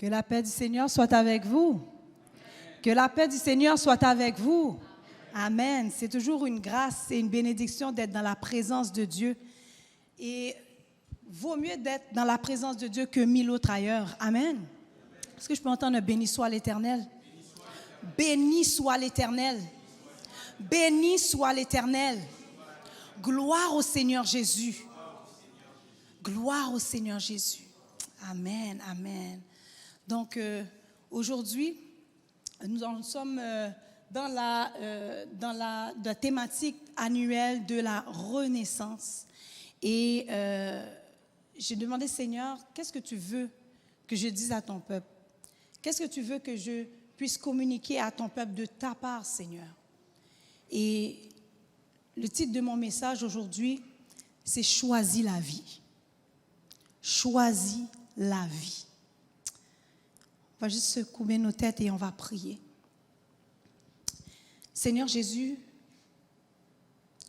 Que la paix du Seigneur soit avec vous. Que la paix du Seigneur soit avec vous. Amen. C'est toujours une grâce et une bénédiction d'être dans la présence de Dieu. Et vaut mieux d'être dans la présence de Dieu que 1000 autres ailleurs. Amen. Est-ce que je peux entendre un béni soit l'Éternel? Béni soit l'Éternel. Béni soit l'Éternel. Gloire au Seigneur Jésus. Gloire au Seigneur Jésus. Amen, amen. Donc, aujourd'hui, nous en sommes dans la thématique annuelle de la Renaissance. Et j'ai demandé, Seigneur, qu'est-ce que tu veux que je dise à ton peuple? Qu'est-ce que tu veux que je puisse communiquer à ton peuple de ta part, Seigneur? Et le titre de mon message aujourd'hui, c'est « Choisis la vie ». Choisis la vie. On va juste secouer nos têtes et on va prier. Seigneur Jésus,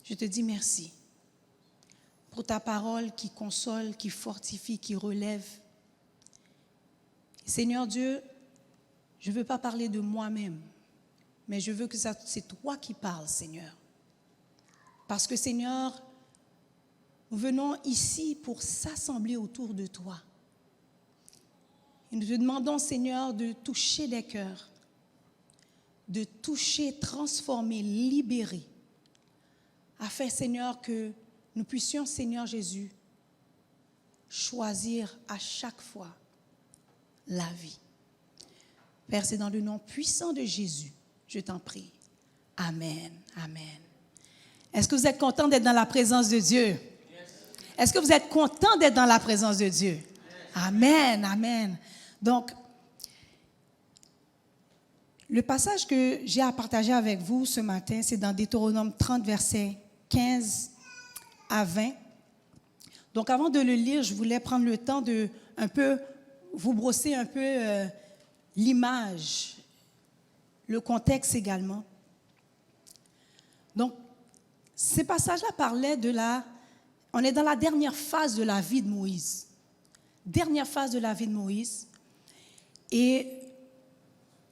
je te dis merci pour ta parole qui console, qui fortifie, qui relève. Seigneur Dieu, je ne veux pas parler de moi-même, mais je veux que c'est toi qui parles, Seigneur. Parce que, Seigneur, nous venons ici pour s'assembler autour de toi. Et nous te demandons, Seigneur, de toucher les cœurs, de toucher, transformer, libérer, afin, Seigneur, que nous puissions, Seigneur Jésus, choisir à chaque fois la vie. Père, c'est dans le nom puissant de Jésus, je t'en prie. Amen, amen. Est-ce que vous êtes content d'être dans la présence de Dieu? Est-ce que vous êtes content d'être dans la présence de Dieu? Amen, amen. Donc, le passage que j'ai à partager avec vous ce matin, c'est dans Deutéronome 30, versets 15 à 20. Donc, avant de le lire, je voulais prendre le temps de un peu vous brosser un peu l'image, le contexte également. Donc, ces passages-là parlaient on est dans la dernière phase de la vie de Moïse. Dernière phase de la vie de Moïse. Et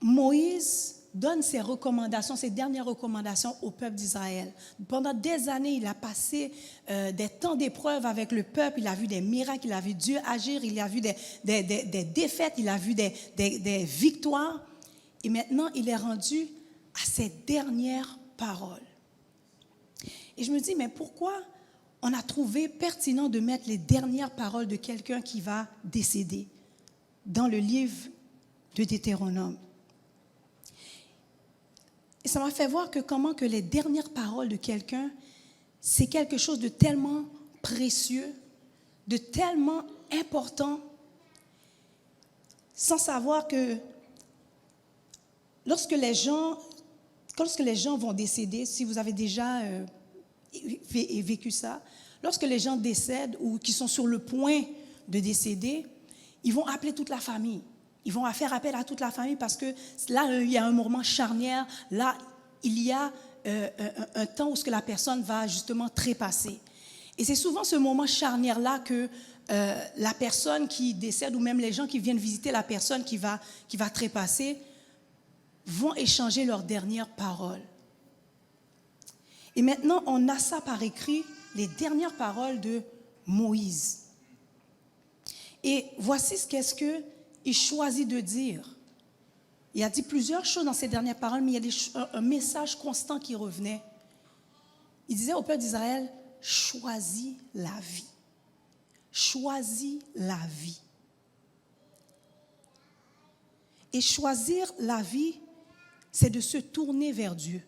Moïse donne ses recommandations, ses dernières recommandations au peuple d'Israël. Pendant des années, il a passé des temps d'épreuve avec le peuple. Il a vu des miracles, il a vu Dieu agir, il a vu des défaites, il a vu des victoires. Et maintenant, il est rendu à ses dernières paroles. Et je me dis, mais pourquoi on a trouvé pertinent de mettre les dernières paroles de quelqu'un qui va décéder dans le livre de Deutéronome? Et ça m'a fait voir comment que les dernières paroles de quelqu'un, c'est quelque chose de tellement précieux, de tellement important, sans savoir que lorsque les gens vont décéder, si vous avez déjà vécu ça, lorsque les gens décèdent ou qui sont sur le point de décéder, ils vont appeler toute la famille. Ils vont faire appel à toute la famille parce que là, il y a un moment charnière. Là, il y a un temps où la personne va justement trépasser. Et c'est souvent ce moment charnière-là que la personne qui décède ou même les gens qui viennent visiter la personne qui va trépasser vont échanger leurs dernières paroles. Et maintenant, on a ça par écrit, les dernières paroles de Moïse. Et voici qu'est-ce qu'il choisit de dire. Il a dit plusieurs choses dans ces dernières paroles, mais il y a un message constant qui revenait. Il disait au peuple d'Israël, choisis la vie. Choisis la vie. Et choisir la vie, c'est de se tourner vers Dieu.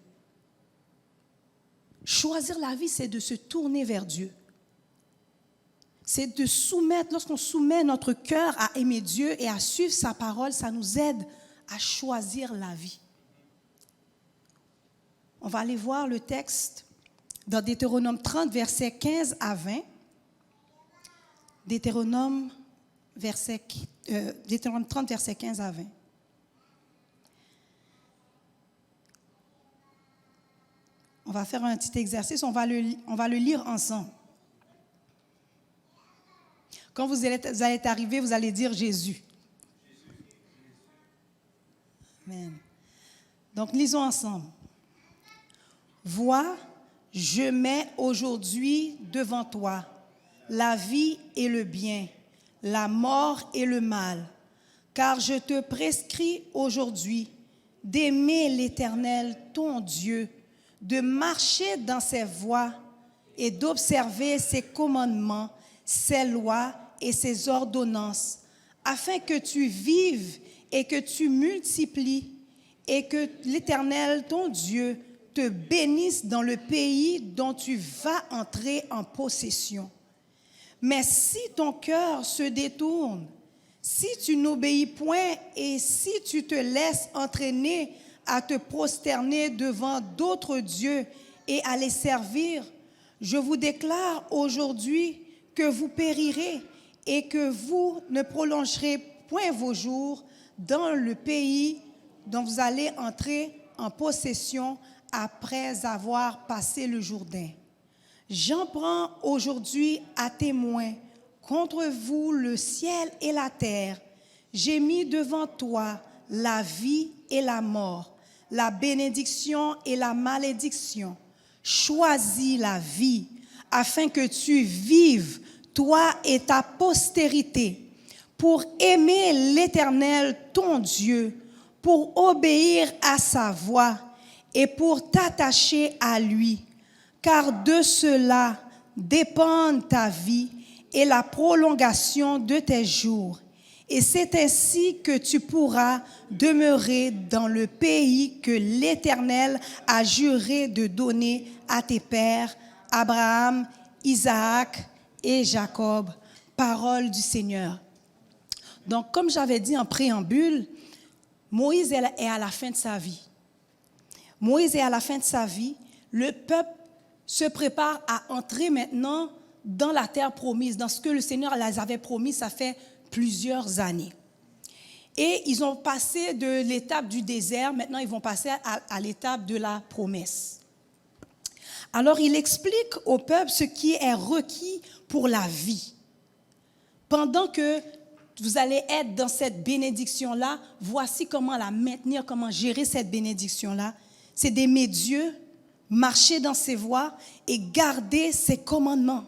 Choisir la vie, c'est de se tourner vers Dieu. C'est de soumettre, lorsqu'on soumet notre cœur à aimer Dieu et à suivre sa parole, ça nous aide à choisir la vie. On va aller voir le texte dans Deutéronome 30, versets 15 à 20. Deutéronome 30, versets 15 à 20. On va faire un petit exercice, on va le lire ensemble. Quand vous allez arriver, vous allez dire Jésus. Amen. Donc, lisons ensemble. Vois, je mets aujourd'hui devant toi la vie et le bien, la mort et le mal, car je te prescris aujourd'hui d'aimer l'Éternel, ton Dieu, de marcher dans ses voies et d'observer ses commandements, ses lois et ses ordonnances, afin que tu vives et que tu multiplies et que l'Éternel, ton Dieu, te bénisse dans le pays dont tu vas entrer en possession. Mais si ton cœur se détourne, si tu n'obéis point et si tu te laisses entraîner à te prosterner devant d'autres dieux et à les servir, je vous déclare aujourd'hui que vous périrez et que vous ne prolongerez point vos jours dans le pays dont vous allez entrer en possession après avoir passé le Jourdain. J'en prends aujourd'hui à témoin contre vous le ciel et la terre. J'ai mis devant toi la vie et la mort, la bénédiction et la malédiction. Choisis la vie afin que tu vives, toi et ta postérité, pour aimer l'Éternel, ton Dieu, pour obéir à sa voix et pour t'attacher à lui, car de cela dépendent ta vie et la prolongation de tes jours. Et c'est ainsi que tu pourras demeurer dans le pays que l'Éternel a juré de donner à tes pères, Abraham, Isaac et Jacob. Parole du Seigneur. Donc, comme j'avais dit en préambule, Moïse est à la fin de sa vie. Moïse est à la fin de sa vie. Le peuple se prépare à entrer maintenant dans la terre promise, dans ce que le Seigneur les avait promis, ça fait plusieurs années. Et ils ont passé de l'étape du désert, maintenant ils vont passer à l'étape de la promesse. Alors il explique au peuple ce qui est requis pour la vie. Pendant que vous allez être dans cette bénédiction-là, voici comment la maintenir, comment gérer cette bénédiction-là. C'est d'aimer Dieu, marcher dans ses voies et garder ses commandements.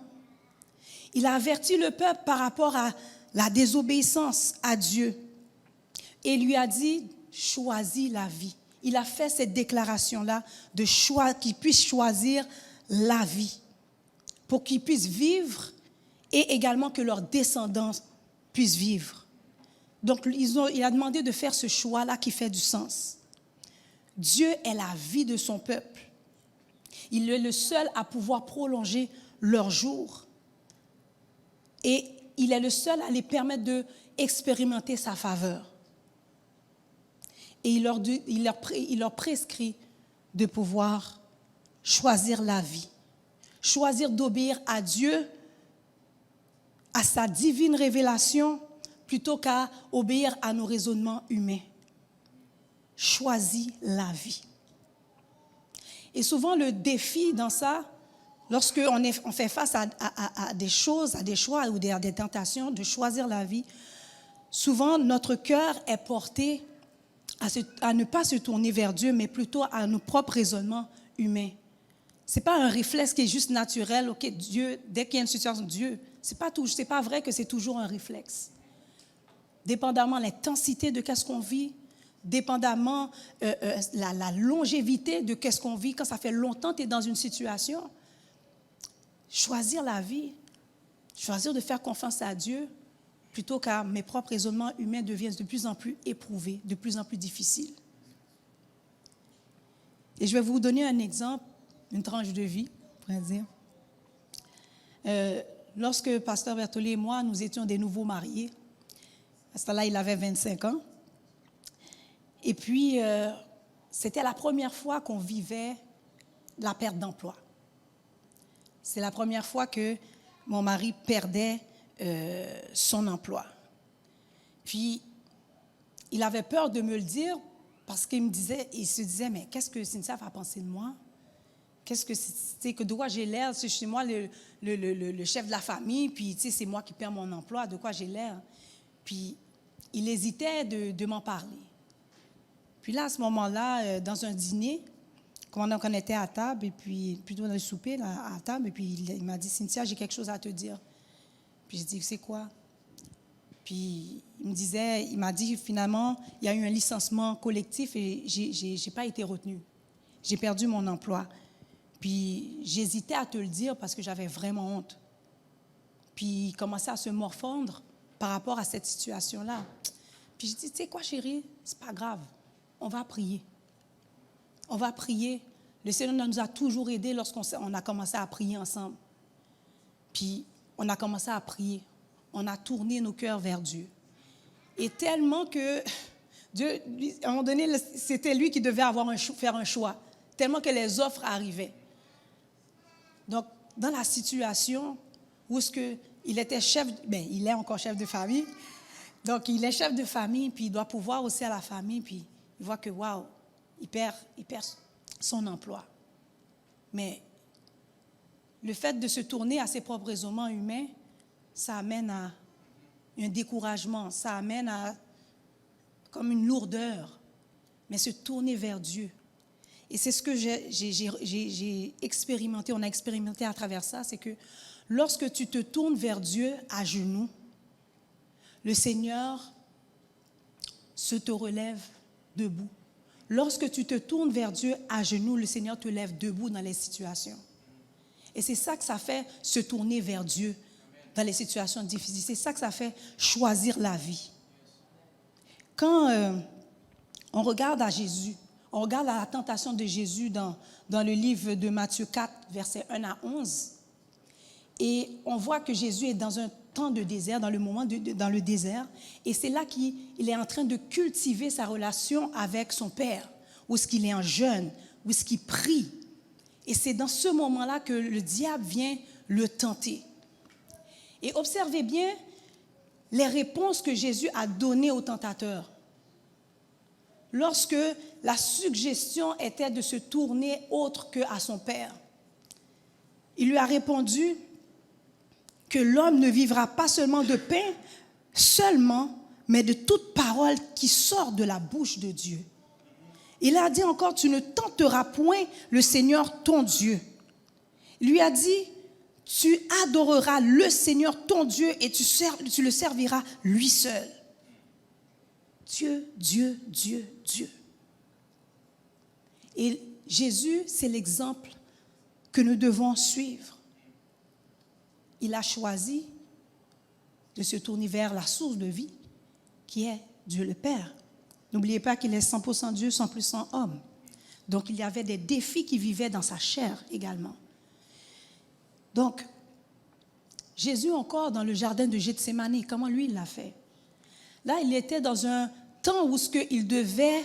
Il a averti le peuple par rapport à la désobéissance à Dieu. Et lui a dit, choisis la vie. Il a fait cette déclaration-là de choix, qu'ils puissent choisir la vie pour qu'ils puissent vivre et également que leurs descendants puissent vivre. Donc, il a demandé de faire ce choix-là qui fait du sens. Dieu est la vie de son peuple. Il est le seul à pouvoir prolonger leurs jours. Et il est le seul à les permettre d'expérimenter sa faveur. Et il leur prescrit de pouvoir choisir la vie, choisir d'obéir à Dieu, à sa divine révélation, plutôt qu'à obéir à nos raisonnements humains. Choisis la vie. Et souvent, le défi dans ça, lorsqu'on fait face à des choses, à des choix ou à des tentations de choisir la vie, souvent notre cœur est porté à ne pas se tourner vers Dieu, mais plutôt à nos propres raisonnements humains. Ce n'est pas un réflexe qui est juste naturel, ok, Dieu, dès qu'il y a une situation, Dieu, c'est pas vrai que c'est toujours un réflexe. Dépendamment de l'intensité de ce qu'on vit, dépendamment la longévité de ce qu'on vit, quand ça fait longtemps que tu es dans une situation, choisir la vie, choisir de faire confiance à Dieu, plutôt qu'à mes propres raisonnements humains deviennent de plus en plus éprouvés, de plus en plus difficiles. Et je vais vous donner un exemple, une tranche de vie, on pourrait dire. Lorsque Pasteur Berthollet et moi, nous étions des nouveaux mariés, à ce temps-là, il avait 25 ans. Et puis, c'était la première fois qu'on vivait la perte d'emploi. C'est la première fois que mon mari perdait son emploi. Puis, il avait peur de me le dire parce qu'il se disait, mais qu'est-ce que Cynthia va penser de moi? De quoi j'ai l'air? C'est chez moi le chef de la famille, puis c'est moi qui perds mon emploi, de quoi j'ai l'air? Puis, il hésitait de m'en parler. Puis là, à ce moment-là, dans un dîner, quand on était à table, et puis plutôt dans le souper, là, à table, et puis il m'a dit, Cynthia, j'ai quelque chose à te dire. Puis j'ai dit, c'est quoi? Puis il m'a dit, finalement, il y a eu un licenciement collectif et j'ai pas été retenue. J'ai perdu mon emploi. Puis j'hésitais à te le dire parce que j'avais vraiment honte. Puis il commençait à se morfondre par rapport à cette situation-là. Puis j'ai dit, tu sais quoi, chérie, c'est pas grave, on va prier. On va prier. Le Seigneur nous a toujours aidés lorsqu'on a commencé à prier ensemble. Puis on a commencé à prier. On a tourné nos cœurs vers Dieu. Et tellement que Dieu, à un moment donné, c'était lui qui devait faire un choix. Tellement que les offres arrivaient. Donc, dans la situation où il était il est encore chef de famille. Donc, il est chef de famille, puis il doit pouvoir aussi à la famille, puis il voit que, waouh, il perd son emploi. Mais le fait de se tourner à ses propres raisonnements humains, ça amène à un découragement, ça amène à comme une lourdeur. Mais se tourner vers Dieu. Et c'est ce que j'ai expérimenté, on a expérimenté à travers ça, c'est que lorsque tu te tournes vers Dieu à genoux, le Seigneur se te relève debout. Lorsque tu te tournes vers Dieu à genoux, le Seigneur te lève debout dans les situations. Et c'est ça que ça fait, se tourner vers Dieu dans les situations difficiles. C'est ça que ça fait, choisir la vie. Quand on regarde à Jésus, on regarde à la tentation de Jésus dans le livre de Matthieu 4, versets 1 à 11, et on voit que Jésus est dans un temps de désert, dans le désert, et c'est là qu'il est en train de cultiver sa relation avec son Père, où est-ce qu'il est en jeûne, où est-ce qu'il prie. Et c'est dans ce moment-là que le diable vient le tenter. Et observez bien les réponses que Jésus a données au tentateur. Lorsque la suggestion était de se tourner autre qu'à son Père, il lui a répondu que l'homme ne vivra pas seulement de pain, seulement, mais de toute parole qui sort de la bouche de Dieu. Il a dit encore, tu ne tenteras point le Seigneur ton Dieu. Il lui a dit, tu adoreras le Seigneur ton Dieu et tu le serviras lui seul. Dieu, Dieu, Dieu, Dieu. Et Jésus, c'est l'exemple que nous devons suivre. Il a choisi de se tourner vers la source de vie, qui est Dieu le Père. N'oubliez pas qu'il est 100% Dieu, 100% homme. Donc, il y avait des défis qui vivaient dans sa chair également. Donc, Jésus encore dans le jardin de Gethsémani, comment lui il l'a fait? Là, il était dans un temps où il devait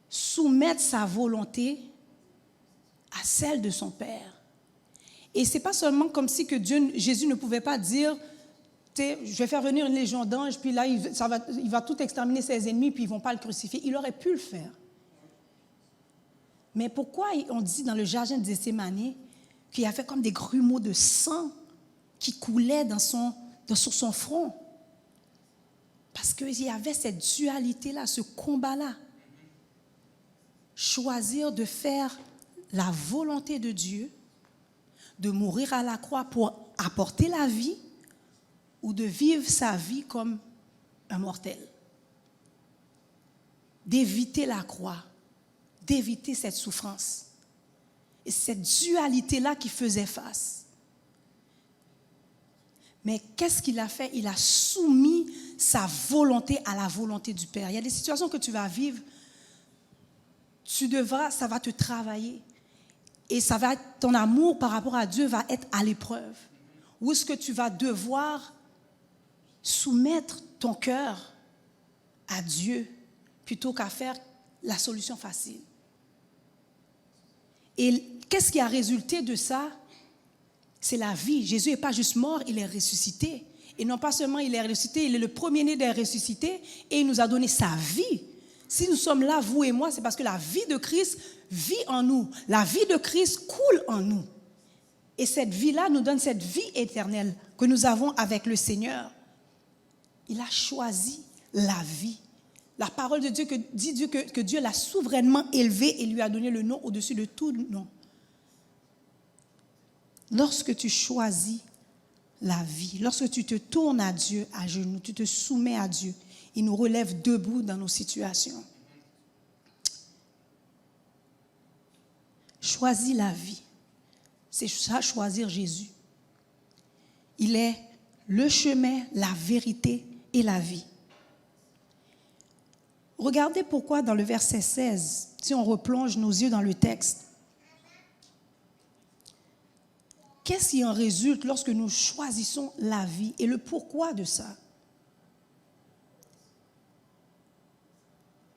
soumettre sa volonté à celle de son Père. Et ce n'est pas seulement comme si que Jésus ne pouvait pas dire, je vais faire venir une légion d'anges, puis là, il va tout exterminer ses ennemis, puis ils ne vont pas le crucifier. Il aurait pu le faire. Mais pourquoi on dit dans le jardin de Gethsémani qu'il y avait comme des grumeaux de sang qui coulaient sur son front? Parce qu'il y avait cette dualité-là, ce combat-là. Choisir de faire la volonté de Dieu, de mourir à la croix pour apporter la vie, ou de vivre sa vie comme un mortel. D'éviter la croix, d'éviter cette souffrance. Et cette dualité-là qui faisait face. Mais qu'est-ce qu'il a fait? Il a soumis sa volonté à la volonté du Père. Il y a des situations que tu vas vivre, ça va te travailler. Et ton amour par rapport à Dieu va être à l'épreuve. Où est-ce que tu vas devoir soumettre ton cœur à Dieu plutôt qu'à faire la solution facile. Et qu'est-ce qui a résulté de ça? C'est la vie. Jésus n'est pas juste mort, il est ressuscité. Et non pas seulement il est ressuscité, il est le premier-né des ressuscités et il nous a donné sa vie. Si nous sommes là, vous et moi, c'est parce que la vie de Christ vit en nous. La vie de Christ coule en nous. Et cette vie-là nous donne cette vie éternelle que nous avons avec le Seigneur. Il a choisi la vie La parole de Dieu dit que Dieu l'a souverainement élevé et lui a donné le nom au-dessus de tout nom. Lorsque tu choisis la vie, lorsque tu te tournes à Dieu à genoux, tu te soumets à Dieu, il nous relève debout dans nos situations. Choisis la vie. C'est ça, choisir Jésus. Il est le chemin, la vérité et la vie. Regardez pourquoi dans le verset 16, si on replonge nos yeux dans le texte, qu'est-ce qui en résulte lorsque nous choisissons la vie et le pourquoi de ça?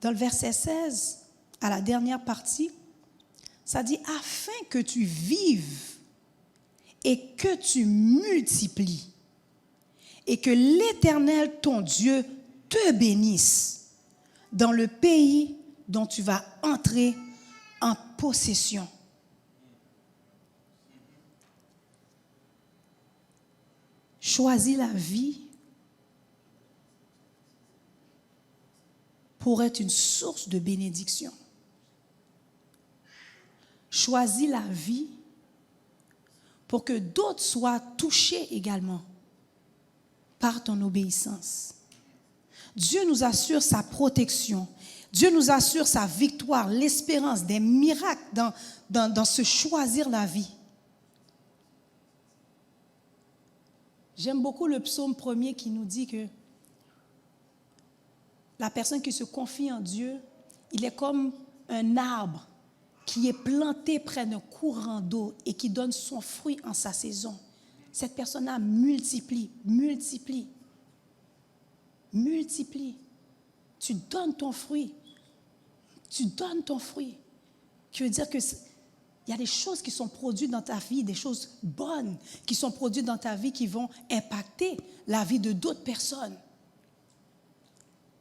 Dans le verset 16, à la dernière partie, ça dit « afin que tu vives et que tu multiplies et que l'Éternel, ton Dieu, te bénisse dans le pays dont tu vas entrer en possession. » Choisis la vie pour être une source de bénédiction. Choisis la vie pour que d'autres soient touchés également par ton obéissance. Dieu nous assure sa protection. Dieu nous assure sa victoire, l'espérance, des miracles dans ce choisir la vie. J'aime beaucoup le psaume 1er qui nous dit que la personne qui se confie en Dieu, il est comme un arbre qui est planté près d'un courant d'eau et qui donne son fruit en sa saison. Cette personne-là multiplie. Tu donnes ton fruit. Qui veut dire que il y a des choses qui sont produites dans ta vie, des choses bonnes qui sont produites dans ta vie qui vont impacter la vie de d'autres personnes.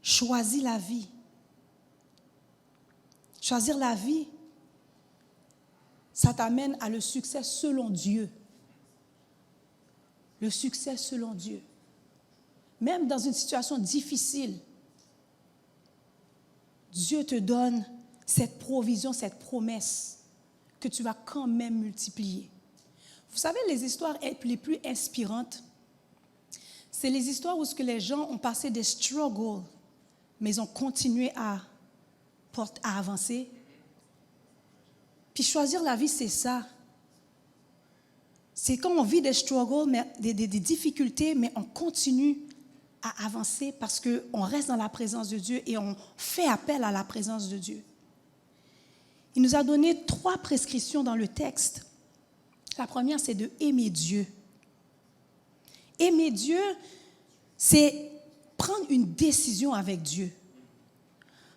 Choisis la vie. Choisir la vie, ça t'amène à le succès selon Dieu. Le succès selon Dieu. Même dans une situation difficile, Dieu te donne cette provision, cette promesse que tu vas quand même multiplier. Vous savez, les histoires les plus inspirantes, c'est les histoires où les gens ont passé des struggles, mais ils ont continué à avancer. Puis choisir la vie, c'est ça. C'est quand on vit des struggles, des difficultés, mais on continue à avancer parce qu'on reste dans la présence de Dieu et on fait appel à la présence de Dieu. Il nous a donné 3 prescriptions dans le texte. La première, c'est de aimer Dieu. Aimer Dieu, c'est prendre une décision avec Dieu.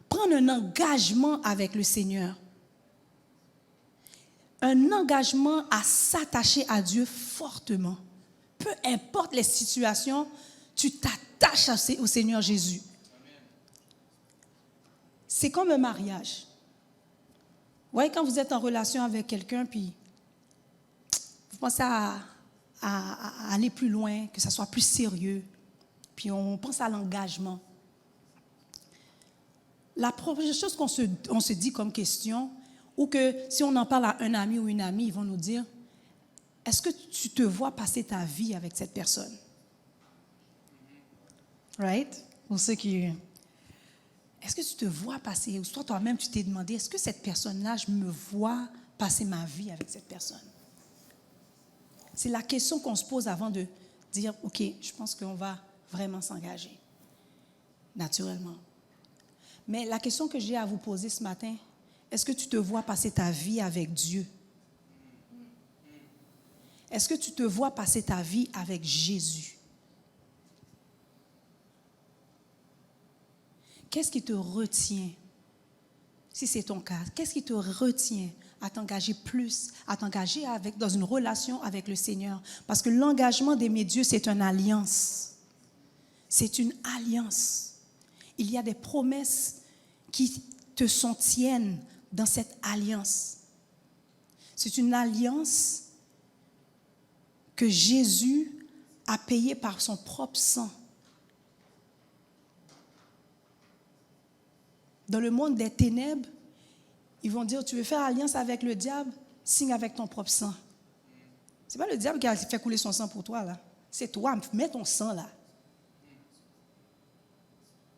Prendre un engagement avec le Seigneur. Un engagement à s'attacher à Dieu fortement. Peu importe les situations, tu t'attaches au Seigneur Jésus. C'est comme un mariage. Vous voyez, quand vous êtes en relation avec quelqu'un, puis vous pensez à aller plus loin, que ça soit plus sérieux, puis on pense à l'engagement. La première chose qu'on se dit comme question, ou que si on en parle à un ami ou une amie, ils vont nous dire, est-ce que tu te vois passer ta vie avec cette personne? Right? Pour ceux qui... Est-ce que tu te vois passer, ou soit toi-même tu t'es demandé, est-ce que cette personne-là, je me vois passer ma vie avec cette personne? C'est la question qu'on se pose avant de dire, OK, je pense qu'on va vraiment s'engager, naturellement. Mais la question que j'ai à vous poser ce matin, est-ce que tu te vois passer ta vie avec Dieu? Est-ce que tu te vois passer ta vie avec Jésus? Qu'est-ce qui te retient, si c'est ton cas, qu'est-ce qui te retient à t'engager plus, à t'engager dans une relation avec le Seigneur? Parce que l'engagement d'aimer Dieu, c'est une alliance. C'est une alliance. Il y a des promesses qui te tiennent dans cette alliance. C'est une alliance que Jésus a payée par son propre sang. dans le monde des ténèbres, ils vont dire, tu veux faire alliance avec le diable, signe avec ton propre sang. Ce n'est pas le diable qui a fait couler son sang pour toi, là. C'est toi, mets ton sang, là.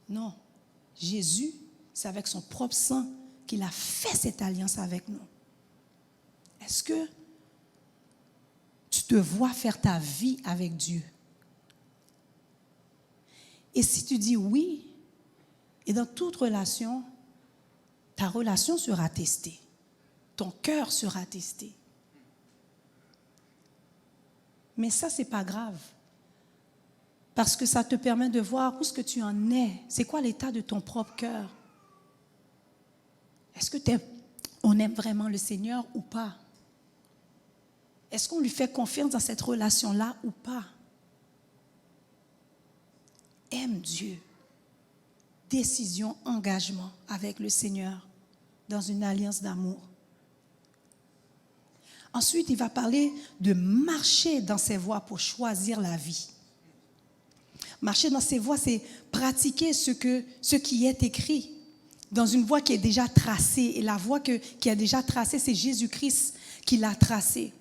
Non. Jésus, c'est avec son propre sang qu'il a fait cette alliance avec nous. Est-ce que tu te vois faire ta vie avec Dieu? Et si tu dis oui, et dans toute relation, ta relation sera testée. Ton cœur sera testé. Mais ça, ce n'est pas grave. Parce que ça te permet de voir où est-ce que tu en es. C'est quoi l'état de ton propre cœur? Est-ce qu'on aime vraiment le Seigneur ou pas? Est-ce qu'on lui fait confiance dans cette relation-là ou pas? Aime Dieu. Décision, engagement avec le Seigneur dans une alliance d'amour. Ensuite, il va parler de marcher dans ses voies pour choisir la vie. Marcher dans ses voies, c'est pratiquer ce qui est écrit dans une voie qui est déjà tracée. Et la voie qui est déjà tracée, c'est Jésus-Christ qui l'a tracée.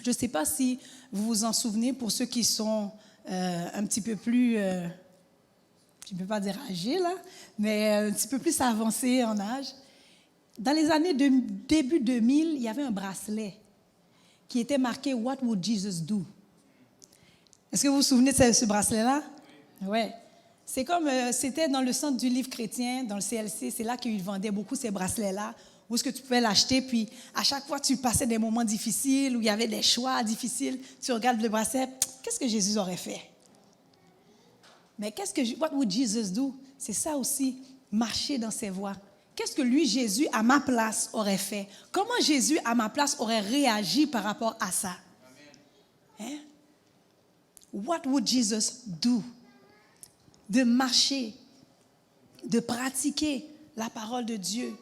Je ne sais pas si vous vous en souvenez, pour ceux qui sont un petit peu plus, je ne peux pas dire âgés, là, mais un petit peu plus avancés en âge. Dans les années début 2000, il y avait un bracelet qui était marqué « What would Jesus do ?» Est-ce que vous vous souvenez de ce bracelet-là? Oui. C'est comme, c'était dans le centre du livre chrétien, dans le CLC, c'est là qu'ils vendaient beaucoup ces bracelets-là, où est-ce que tu pouvais l'acheter, puis à chaque fois que tu passais des moments difficiles, où il y avait des choix difficiles, tu regardes le bracelet, qu'est-ce que Jésus aurait fait? Mais what would Jesus do? C'est ça aussi, marcher dans ses voies. Qu'est-ce que lui, Jésus, à ma place, aurait fait? Comment Jésus, à ma place, aurait réagi par rapport à ça? Hein? What would Jesus do? De marcher, de pratiquer la parole de Dieu.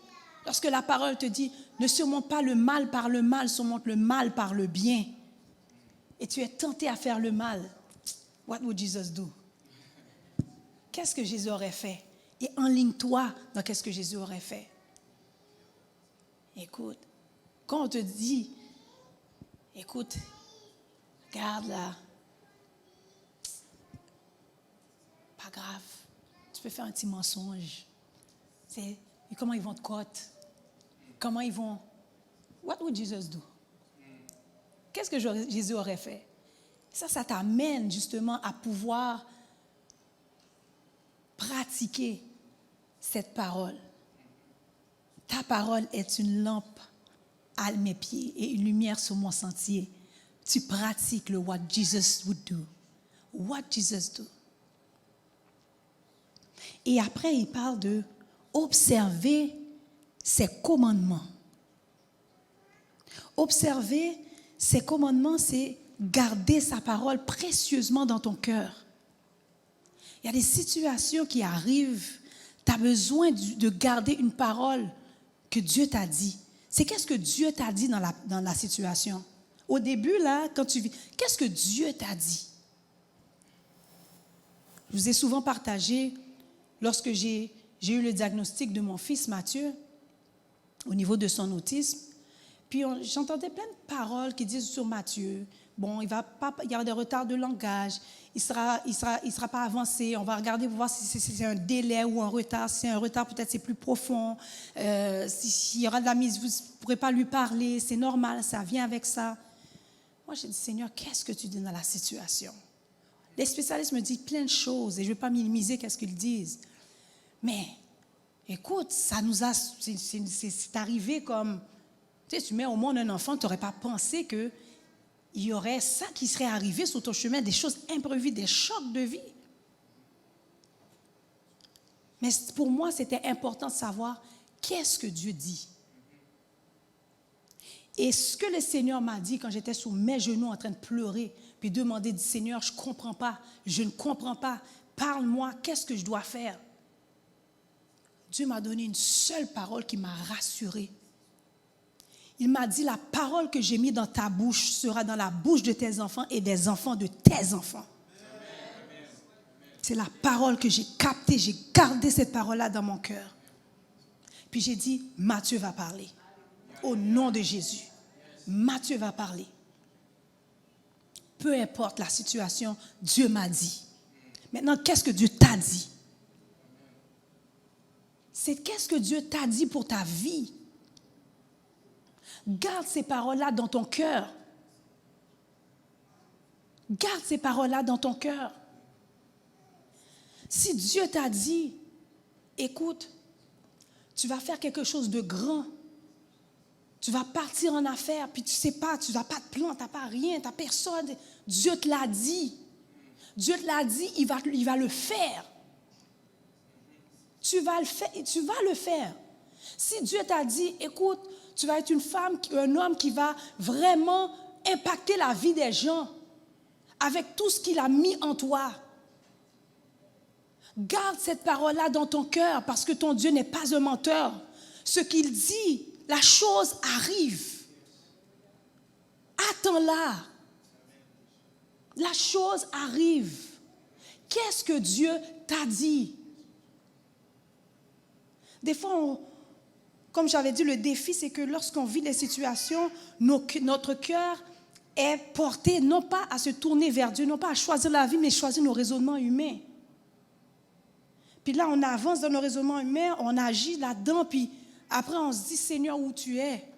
Lorsque la parole te dit, ne surmonte pas le mal par le mal, surmonte le mal par le bien. Et tu es tenté à faire le mal. What would Jesus do? Qu'est-ce que Jésus aurait fait? Et enligne-toi dans qu'est-ce que Jésus aurait fait. Écoute, quand on te dit, écoute, regarde là, pas grave, tu peux faire un petit mensonge. Et comment ils vont te coter? Comment ils vont... What would Jesus do? Qu'est-ce que Jésus aurait fait? Ça t'amène justement à pouvoir pratiquer cette parole. Ta parole est une lampe à mes pieds et une lumière sur mon sentier. Tu pratiques le what Jesus would do. What Jesus do. Et après, il parle de observer ses commandements. Observer ses commandements, c'est garder sa parole précieusement dans ton cœur. Il y a des situations qui arrivent, tu as besoin de garder une parole que Dieu t'a dit. C'est qu'est-ce que Dieu t'a dit dans la situation. Au début, là, quand tu vis, qu'est-ce que Dieu t'a dit? Je vous ai souvent partagé, lorsque j'ai eu le diagnostic de mon fils Mathieu, au niveau de son autisme, puis j'entendais plein de paroles qui disent sur Mathieu, bon, il y aura des retards de langage, il sera pas avancé, on va regarder pour voir si c'est un délai ou un retard. Si c'est un retard, peut-être c'est plus profond. S'il y aura de la mise, vous ne pourrez pas lui parler, c'est normal, ça vient avec ça. Moi, j'ai dit, Seigneur, qu'est-ce que tu dis dans la situation? Les spécialistes me disent plein de choses et je ne vais pas minimiser qu'est-ce qu'ils disent. Mais, écoute, c'est arrivé comme, tu sais, tu mets au monde un enfant, tu n'aurais pas pensé qu'il y aurait ça qui serait arrivé sur ton chemin, des choses imprévues, des chocs de vie. Mais pour moi, c'était important de savoir qu'est-ce que Dieu dit. Et ce que le Seigneur m'a dit quand j'étais sur mes genoux en train de pleurer, puis demander, dit, Seigneur, je ne comprends pas, je ne comprends pas, parle-moi, qu'est-ce que je dois faire? Dieu m'a donné une seule parole qui m'a rassurée. Il m'a dit, la parole que j'ai mise dans ta bouche sera dans la bouche de tes enfants et des enfants de tes enfants. C'est la parole que j'ai captée, j'ai gardé cette parole-là dans mon cœur. Puis j'ai dit, Matthieu va parler. Au nom de Jésus. Matthieu va parler. Peu importe la situation, Dieu m'a dit. Maintenant, qu'est-ce que Dieu t'a dit? C'est qu'est-ce que Dieu t'a dit pour ta vie. Garde ces paroles-là dans ton cœur. Garde ces paroles-là dans ton cœur. Si Dieu t'a dit, écoute, tu vas faire quelque chose de grand. Tu vas partir en affaires, puis tu ne sais pas, tu n'as pas de plan, tu n'as pas rien, tu n'as personne. Dieu te l'a dit. Dieu te l'a dit, il va le faire. Tu vas le faire. Si Dieu t'a dit, écoute, tu vas être une femme, un homme qui va vraiment impacter la vie des gens avec tout ce qu'il a mis en toi. Garde cette parole-là dans ton cœur parce que ton Dieu n'est pas un menteur. Ce qu'il dit, la chose arrive. Attends-la. La chose arrive. Qu'est-ce que Dieu t'a dit? Des fois, comme j'avais dit, le défi, c'est que lorsqu'on vit des situations, notre cœur est porté non pas à se tourner vers Dieu, non pas à choisir la vie, mais choisir nos raisonnements humains. Puis là, on avance dans nos raisonnements humains, on agit là-dedans, puis après, on se dit, Seigneur, où tu es?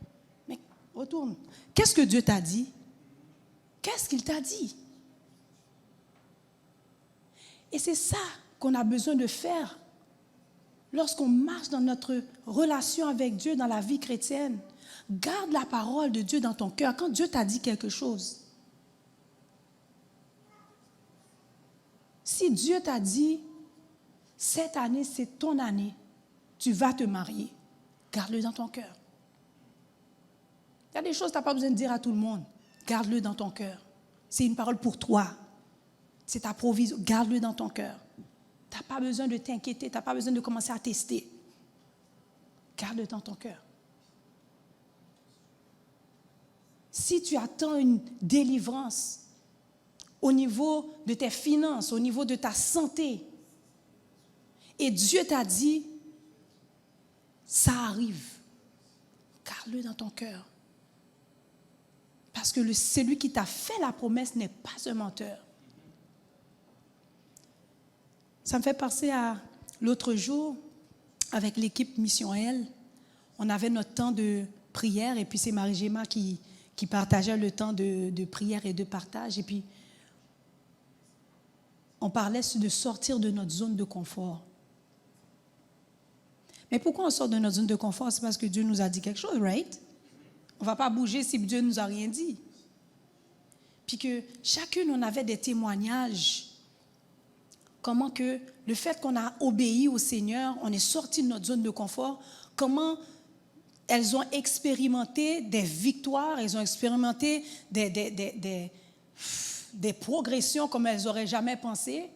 Mais retourne. Qu'est-ce que Dieu t'a dit? Qu'est-ce qu'il t'a dit? Et c'est ça qu'on a besoin de faire lorsqu'on marche dans notre relation avec Dieu, dans la vie chrétienne. Garde la parole de Dieu dans ton cœur. Quand Dieu t'a dit quelque chose, si Dieu t'a dit, cette année, c'est ton année, tu vas te marier, garde-le dans ton cœur. Il y a des choses que tu n'as pas besoin de dire à tout le monde. Garde-le dans ton cœur. C'est une parole pour toi. C'est ta provision. Garde-le dans ton cœur. Tu n'as pas besoin de t'inquiéter. Tu n'as pas besoin de commencer à tester. Garde-le dans ton cœur. Si tu attends une délivrance au niveau de tes finances, au niveau de ta santé, et Dieu t'a dit, ça arrive, garde-le dans ton cœur. Parce que celui qui t'a fait la promesse n'est pas un menteur. Ça me fait penser à l'autre jour, avec l'équipe Mission L, on avait notre temps de prière, et puis c'est Marie-Géma qui partageait le temps de prière et de partage. Et puis, on parlait de sortir de notre zone de confort. Mais pourquoi on sort de notre zone de confort? C'est parce que Dieu nous a dit quelque chose, right? On ne va pas bouger si Dieu ne nous a rien dit. Puis que chacune, on avait des témoignages. Comment que le fait qu'on a obéi au Seigneur, on est sorti de notre zone de confort, comment elles ont expérimenté des victoires, elles ont expérimenté des progressions comme elles n'auraient jamais pensé.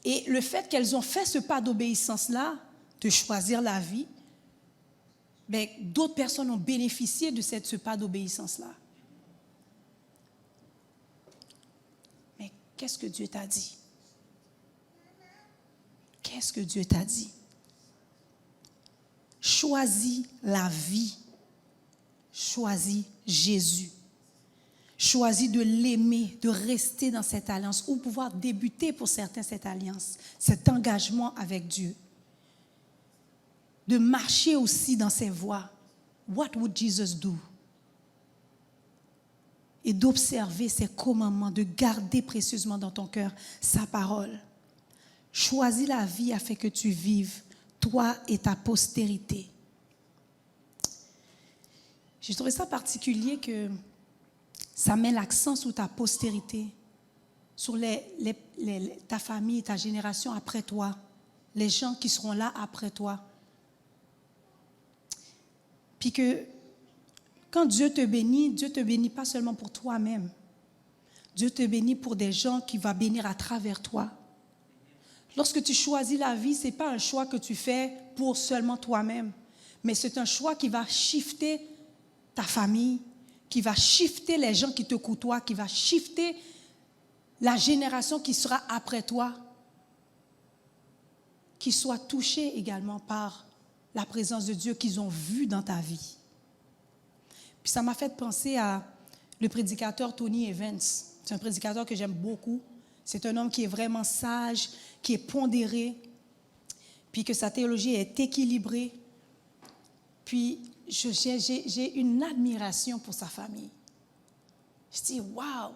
Et le fait qu'elles ont fait ce pas d'obéissance-là, de choisir la vie, ben, d'autres personnes ont bénéficié de ce pas d'obéissance-là. Mais qu'est-ce que Dieu t'a dit? Qu'est-ce que Dieu t'a dit? Choisis la vie. Choisis Jésus. Choisis de l'aimer, de rester dans cette alliance ou pouvoir débuter pour certains cette alliance, cet engagement avec Dieu. De marcher aussi dans ses voies. What would Jesus do? Et d'observer ses commandements, de garder précieusement dans ton cœur sa parole. Choisis la vie afin que tu vives, toi et ta postérité. J'ai trouvé ça particulier que ça met l'accent sur ta postérité, sur ta famille, ta génération après toi, les gens qui seront là après toi. Puis que quand Dieu te bénit pas seulement pour toi-même. Dieu te bénit pour des gens qui vont bénir à travers toi. Lorsque tu choisis la vie, ce n'est pas un choix que tu fais pour seulement toi-même, mais c'est un choix qui va shifter ta famille, qui va shifter les gens qui te côtoient, qui va shifter la génération qui sera après toi, qui soit touchée également par la présence de Dieu qu'ils ont vue dans ta vie. Puis ça m'a fait penser à le prédicateur Tony Evans. C'est un prédicateur que j'aime beaucoup. C'est un homme qui est vraiment sage, qui est pondéré, puis que sa théologie est équilibrée. Puis j'ai une admiration pour sa famille. Je dis, waouh!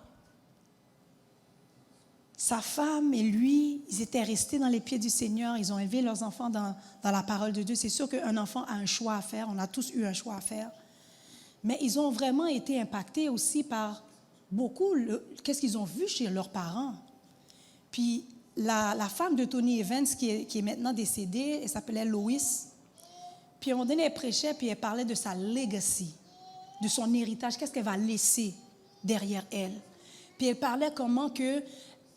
Sa femme et lui, ils étaient restés dans les pieds du Seigneur. Ils ont élevé leurs enfants dans la parole de Dieu. C'est sûr qu'un enfant a un choix à faire. On a tous eu un choix à faire. Mais ils ont vraiment été impactés aussi par beaucoup, qu'est-ce qu'ils ont vu chez leurs parents. Puis la femme de Tony Evans, qui est maintenant décédée, elle s'appelait Lois. Puis à un moment donné, elle prêchait, puis elle parlait de sa legacy, de son héritage, qu'est-ce qu'elle va laisser derrière elle. Puis elle parlait comment que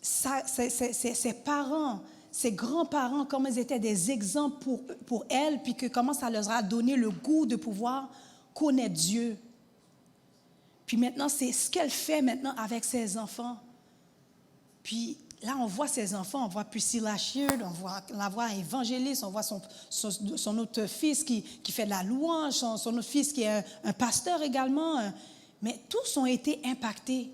ses parents, ses grands-parents, comment ils étaient des exemples pour elle, puis que comment ça leur a donné le goût de pouvoir connaître Dieu. Puis maintenant, c'est ce qu'elle fait maintenant avec ses enfants. Puis là, on voit ses enfants, on voit Priscilla Sheard, on voit Évangéliste, on voit son autre fils qui fait de la louange, son autre fils qui est un pasteur également. Mais tous ont été impactés.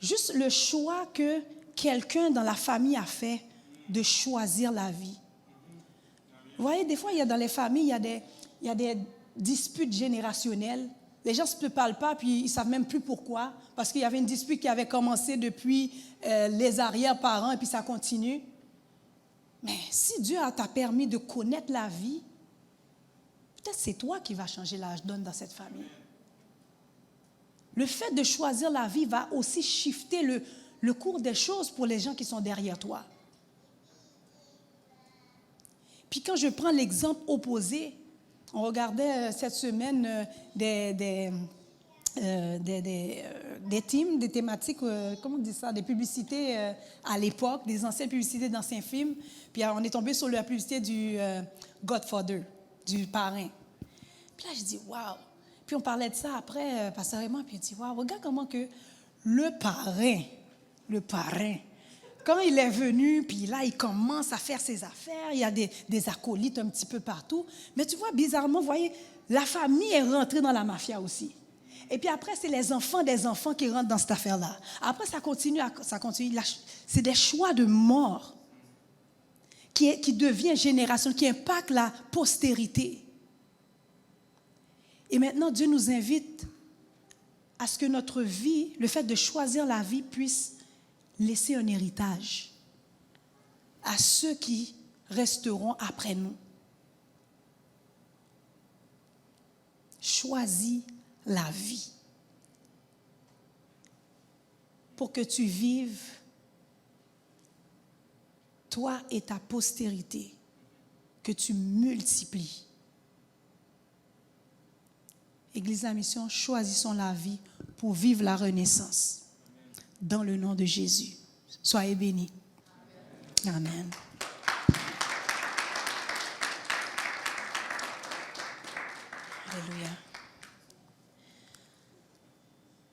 Juste le choix que quelqu'un dans la famille a fait de choisir la vie. Vous voyez, des fois, dans les familles, il y a des disputes générationnelles. Les gens ne se parlent pas, puis ils ne savent même plus pourquoi, parce qu'il y avait une dispute qui avait commencé depuis les arrière-parents, et puis ça continue. Mais si Dieu t'a permis de connaître la vie, peut-être c'est toi qui vas changer la donne dans cette famille. Le fait de choisir la vie va aussi shifter le cours des choses pour les gens qui sont derrière toi. Puis quand je prends l'exemple opposé, on regardait cette semaine des teams, des thématiques, comment on dit ça, des publicités à l'époque, des anciennes publicités d'anciens films. Puis on est tombé sur la publicité du Godfather, du parrain. Puis là, je dis, waouh! Puis on parlait de ça après, Pasteur Raymond, puis il dit, waouh, regarde comment que le parrain, quand il est venu, puis là, il commence à faire ses affaires, il y a des acolytes un petit peu partout. Mais tu vois, bizarrement, vous voyez, la famille est rentrée dans la mafia aussi. Et puis après, c'est les enfants des enfants qui rentrent dans cette affaire-là. Après, ça continue. C'est des choix de mort qui devient génération, qui impacte la postérité. Et maintenant, Dieu nous invite à ce que notre vie, le fait de choisir la vie, puisse laisser un héritage à ceux qui resteront après nous. Choisis la vie pour que tu vives, toi et ta postérité, que tu multiplies. Église de la Mission, choisissons la vie pour vivre la renaissance. Dans le nom de Jésus. Soyez bénis. Amen. Alléluia.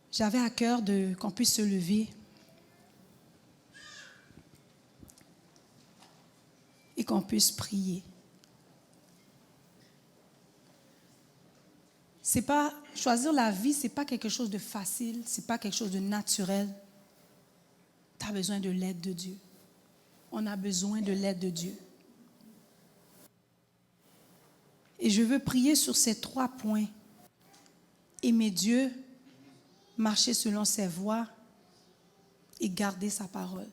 J'avais à cœur qu'on puisse se lever et qu'on puisse prier. C'est pas choisir la vie, c'est pas quelque chose de facile, c'est pas quelque chose de naturel. Tu as besoin de l'aide de Dieu. On a besoin de l'aide de Dieu. Et je veux prier sur ces 3 points. Aimer Dieu, marcher selon ses voies et garder sa parole.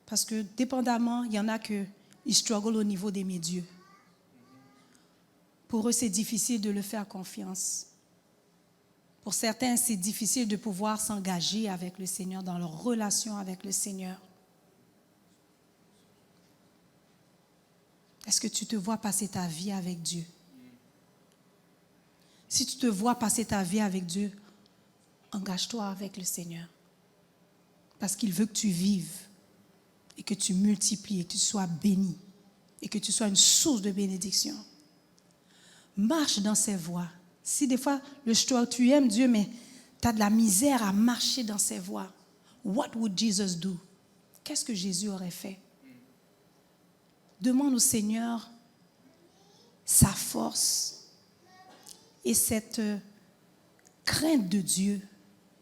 Parce que dépendamment, il y en a qui strugglent au niveau d'aimer Dieu. Pour eux, c'est difficile de le faire confiance. Pour certains, c'est difficile de pouvoir s'engager avec le Seigneur, dans leur relation avec le Seigneur. Est-ce que tu te vois passer ta vie avec Dieu? Si tu te vois passer ta vie avec Dieu, engage-toi avec le Seigneur. Parce qu'il veut que tu vives et que tu multiplies et que tu sois béni et que tu sois une source de bénédiction. Marche dans ses voies. Si des fois, tu aimes Dieu, mais tu as de la misère à marcher dans ses voies, what would Jesus do? Qu'est-ce que Jésus aurait fait? Demande au Seigneur sa force et cette crainte de Dieu,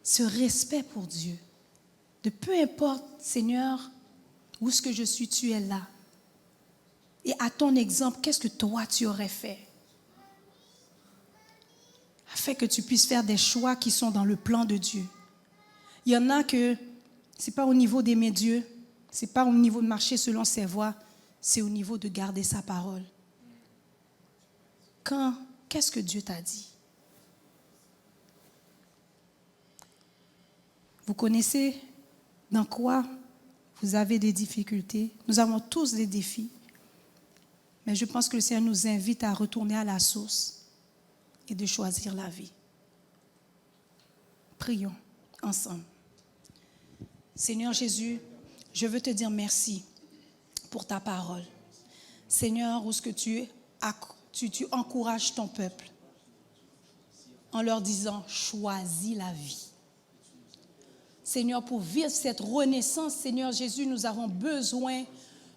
ce respect pour Dieu. De peu importe, Seigneur, où est-ce que je suis, tu es là. Et à ton exemple, qu'est-ce que toi tu aurais fait? Afin que tu puisses faire des choix qui sont dans le plan de Dieu. Il y en a que ce n'est pas au niveau d'aimer Dieu, ce n'est pas au niveau de marcher selon ses voies, c'est au niveau de garder sa parole. Qu'est-ce que Dieu t'a dit? Vous connaissez dans quoi vous avez des difficultés? Nous avons tous des défis. Mais je pense que le Seigneur nous invite à retourner à la source et de choisir la vie. Prions ensemble. Seigneur Jésus, je veux te dire merci pour ta parole. Seigneur, où est-ce que tu encourages ton peuple en leur disant, choisis la vie. Seigneur, pour vivre cette renaissance, Seigneur Jésus, nous avons besoin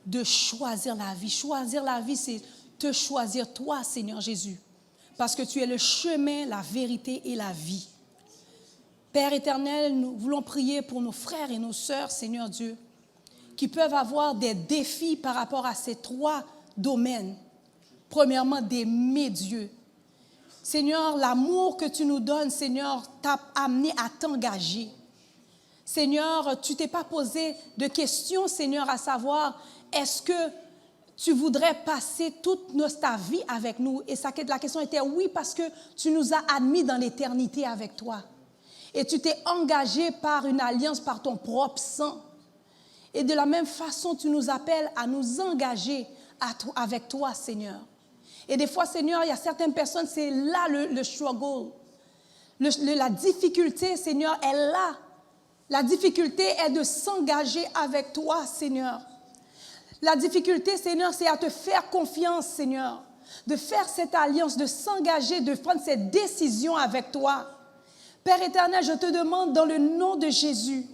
de choisir la vie. Choisir la vie, c'est te choisir toi, Seigneur Jésus, parce que tu es le chemin, la vérité et la vie. Père éternel, nous voulons prier pour nos frères et nos sœurs, Seigneur Dieu, qui peuvent avoir des défis par rapport à ces 3 domaines. Premièrement, d'aimer Dieu. Seigneur, l'amour que tu nous donnes, Seigneur, t'a amené à t'engager. Seigneur, tu ne t'es pas posé de questions, Seigneur, à savoir, est-ce que tu voudrais passer toute ta vie avec nous? Et la question était oui, parce que tu nous as admis dans l'éternité avec toi. Et tu t'es engagé par une alliance, par ton propre sang. Et de la même façon, tu nous appelles à nous engager avec toi, Seigneur. Et des fois, Seigneur, il y a certaines personnes, c'est là le struggle. La difficulté, Seigneur, est là. La difficulté est de s'engager avec toi, Seigneur. La difficulté, Seigneur, c'est à te faire confiance, Seigneur. De faire cette alliance, de s'engager, de prendre cette décision avec toi. Père éternel, je te demande dans le nom de Jésus,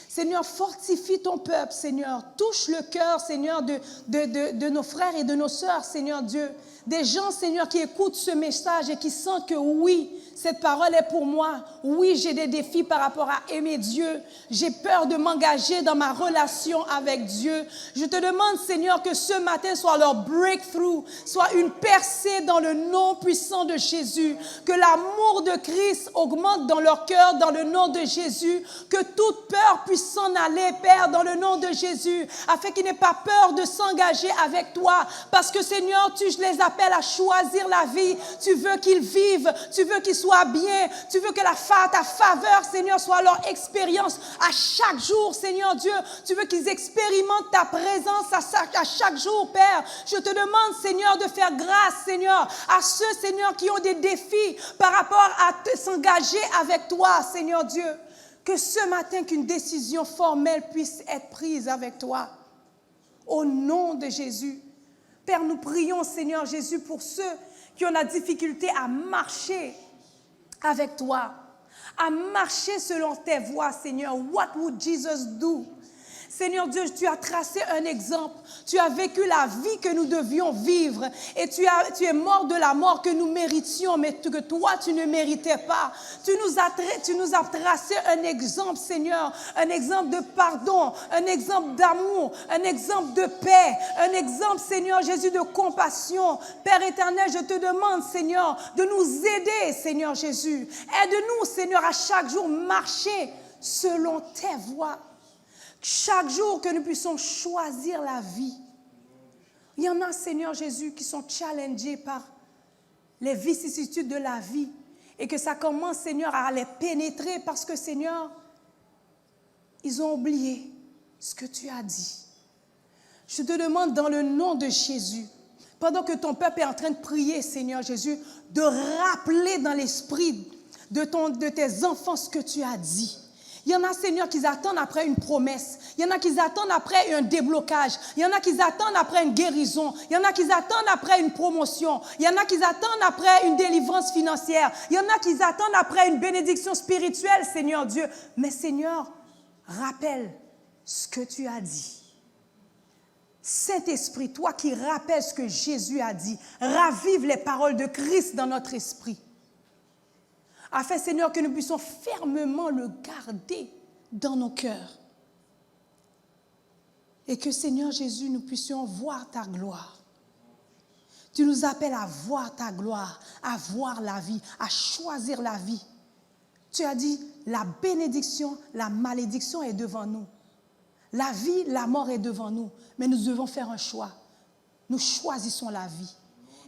Seigneur, fortifie ton peuple, Seigneur. Touche le cœur, Seigneur, de nos frères et de nos sœurs, Seigneur Dieu. Des gens, Seigneur, qui écoutent ce message et qui sentent que oui, cette parole est pour moi. Oui, j'ai des défis par rapport à aimer Dieu. J'ai peur de m'engager dans ma relation avec Dieu. Je te demande, Seigneur, que ce matin soit leur breakthrough, soit une percée dans le nom puissant de Jésus. Que l'amour de Christ augmente dans leur cœur, dans le nom de Jésus. Que toute peur puisse s'en aller, Père, dans le nom de Jésus, afin qu'ils n'aient pas peur de s'engager avec toi. Parce que, Seigneur, tu les appelles à choisir la vie. Tu veux qu'ils vivent, tu veux qu'ils soient bien, tu veux que ta faveur, Seigneur, soit leur expérience à chaque jour, Seigneur Dieu. Tu veux qu'ils expérimentent ta présence à chaque jour, Père. Je te demande, Seigneur, de faire grâce, Seigneur, à ceux, Seigneur, qui ont des défis par rapport à s'engager avec toi, Seigneur Dieu. Que ce matin, qu'une décision formelle puisse être prise avec toi. Au nom de Jésus. Père, nous prions, Seigneur Jésus, pour ceux qui ont la difficulté à marcher avec toi, à marcher selon tes voies, Seigneur. What would Jesus do? Seigneur Dieu, tu as tracé un exemple. Tu as vécu la vie que nous devions vivre. Et tu es mort de la mort que nous méritions, mais que toi, tu ne méritais pas. Tu nous as tracé un exemple, Seigneur. Un exemple de pardon, un exemple d'amour, un exemple de paix, un exemple, Seigneur Jésus, de compassion. Père éternel, je te demande, Seigneur, de nous aider, Seigneur Jésus. Aide-nous, Seigneur, à chaque jour marcher selon tes voies. Chaque jour que nous puissions choisir la vie. Il y en a, Seigneur Jésus, qui sont challengés par les vicissitudes de la vie et que ça commence, Seigneur, à les pénétrer parce que, Seigneur, ils ont oublié ce que tu as dit. Je te demande dans le nom de Jésus, pendant que ton peuple est en train de prier, Seigneur Jésus, de rappeler dans l'esprit de tes enfants ce que tu as dit. Il y en a, Seigneur, qui attendent après une promesse. Il y en a qui attendent après un déblocage. Il y en a qui attendent après une guérison. Il y en a qui attendent après une promotion. Il y en a qui attendent après une délivrance financière. Il y en a qui attendent après une bénédiction spirituelle, Seigneur Dieu. Mais Seigneur, rappelle ce que tu as dit. Saint-Esprit, toi qui rappelles ce que Jésus a dit, ravive les paroles de Christ dans notre esprit. Afin, Seigneur, que nous puissions fermement le garder dans nos cœurs. Et que, Seigneur Jésus, nous puissions voir ta gloire. Tu nous appelles à voir ta gloire, à voir la vie, à choisir la vie. Tu as dit, la bénédiction, la malédiction est devant nous. La vie, la mort est devant nous. Mais nous devons faire un choix. Nous choisissons la vie.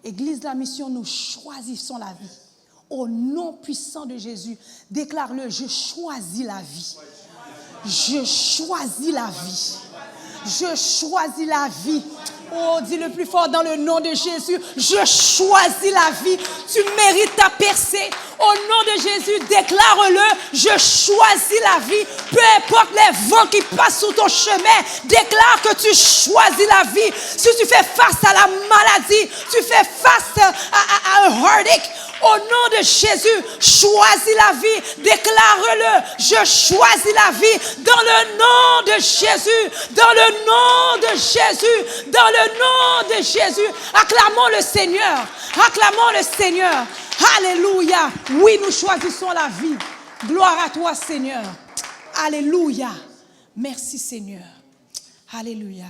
Église de la mission, nous choisissons la vie. Au nom puissant de Jésus, déclare-le, je choisis la vie. Je choisis la vie. Je choisis la vie. Oh, dis le plus fort dans le nom de Jésus. Je choisis la vie. Tu mérites ta percée. Au nom de Jésus, déclare-le. Je choisis la vie. Peu importe les vents qui passent sous ton chemin, déclare que tu choisis la vie. Si tu fais face à la maladie, tu fais face à un heartache, au nom de Jésus, choisis la vie. Déclare-le. Je choisis la vie dans le nom de Jésus. Dans le nom de Jésus. Dans le nom de Jésus. Acclamons le Seigneur. Acclamons le Seigneur. Alléluia. Oui, nous choisissons la vie. Gloire à toi, Seigneur. Alléluia. Merci, Seigneur. Alléluia.